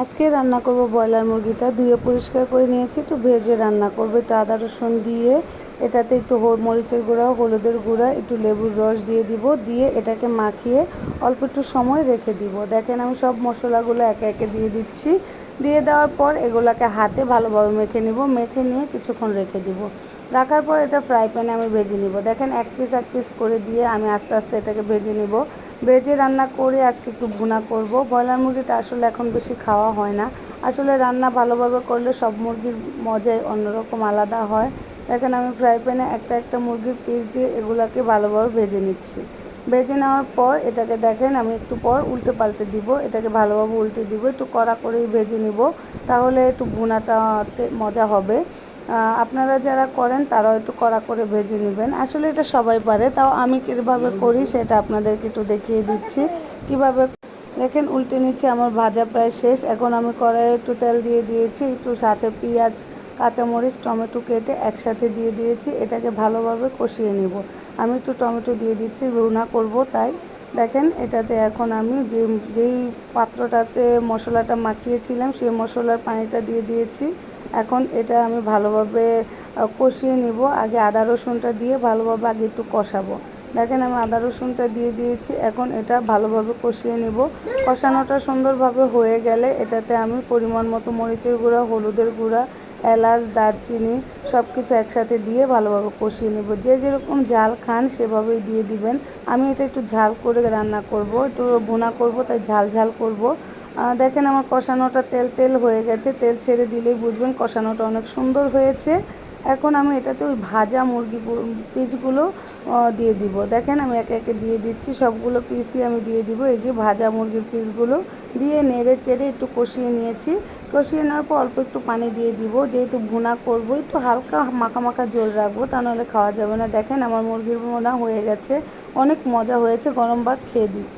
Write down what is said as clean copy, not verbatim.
আজকে রান্না করব ব্রয়লার মুরগিটা ধুয়ে পরিষ্কার করে নিয়েছি, একটু ভেজে রান্না করব। একটু আদা রসুন দিয়ে এটাতে একটু মরিচের গুঁড়া, হলুদের গুঁড়া, একটু লেবুর রস দিয়ে দিব, দিয়ে এটাকে মাখিয়ে অল্প একটু সময় রেখে দিব। দেখেন আমি সব মশলাগুলো একে একে দিয়ে দিচ্ছি। দিয়ে দেওয়ার পর এগুলোকে হাতে ভালোভাবে মেখে নিব, মেখে নিয়ে কিছুক্ষণ রেখে দিব। রাখার পর এটা ফ্রাই প্যানে আমি ভেজে নিব। দেখেন এক পিস করে দিয়ে আমি আস্তে আস্তে এটাকে ভেজে নিব। ভেজে রান্না করে আজকে একটু ভুনা করব। ব্রয়লার মুরগিটা আসলে এখন বেশি খাওয়া হয় না। আসলে রান্না ভালোভাবে করলে সব মুরগির মজাই অন্যরকম আলাদা হয়। দেখেন আমি ফ্রাই প্যানে একটা একটা মুরগির পিস দিয়ে এগুলোকে ভালোভাবে ভেজে নিচ্ছি। ভেজে নেওয়ার পর এটাকে দেখেন আমি একটু পর উল্টে পাল্টে দিব, এটাকে ভালোভাবে উল্টে দিব, একটু কড়া করেই ভেজে নিব, তাহলে একটু ভুনাটাতে মজা হবে। আপনারা যারা করেন তারাও একটু কড়া করে ভেজে নেবেন। আসলে এটা সবাই পারে, তাও আমি কীভাবে করি সেটা আপনাদেরকে একটু দেখিয়ে দিচ্ছি কীভাবে। দেখেন উল্টে নিচ্ছি, আমার ভাজা প্রায় শেষ। এখন আমি কড়াইয়ে একটু তেল দিয়ে দিয়েছি, একটু সাথে পেঁয়াজ, কাঁচামরিচ, টমেটো কেটে একসাথে দিয়ে দিয়েছি। এটাকে ভালোভাবে কষিয়ে নিব। আমি একটু টমেটো দিয়ে দিচ্ছি, ভুনা করব তাই। দেখেন এটাতে এখন আমি যেই পাত্রটাতে মশলাটা মাখিয়েছিলাম সেই মশলার পানিটা দিয়ে দিয়েছি। এখন এটা আমি ভালোভাবে কষিয়ে নিব। আগে আদা রসুনটা দিয়ে ভালোভাবে আগে একটু কষাবো। দেখেন আমি আদা রসুনটা দিয়ে দিয়েছি, এখন এটা ভালোভাবে কষিয়ে নিব। কষানোটা সুন্দরভাবে হয়ে গেলে এটাতে আমি পরিমাণ মতো মরিচের গুঁড়া, হলুদের গুঁড়া, এলাচ, দারচিনি সব কিছু একসাথে দিয়ে ভালোভাবে কষিয়ে নেব। যে যেরকম ঝাল খান সেভাবেই দিয়ে দিবেন। আমি এটা একটু ঝাল করে রান্না করব, একটু ভুনা করব, তাই ঝাল ঝাল করব। দেখেন আমার কষানোটা তেল তেল হয়ে গেছে, তেল ছেড়ে দিলেই বুঝবেন কষানোটা অনেক সুন্দর হয়েছে। এখন আমি এটাতে ওই ভাজা মুরগি পিসগুলো দিয়ে দিব। দেখেন আমি একে একে দিয়ে দিচ্ছি, সবগুলো পিসই আমি দিয়ে দিব। এই যে ভাজা মুরগির পিসগুলো দিয়ে নেড়ে চেড়ে একটু কষিয়ে নিয়েছি। কষিয়ে নেওয়ার পর অল্প একটু পানি দিয়ে দিব, যেহেতু ভুনা করব একটু হালকা মাখা মাখা ঝোল রাখবো, তা নাহলে খাওয়া যাবে না। দেখেন আমার মুরগির ভুনা হয়ে গেছে, অনেক মজা হয়েছে, গরম ভাত খেয়ে দিই।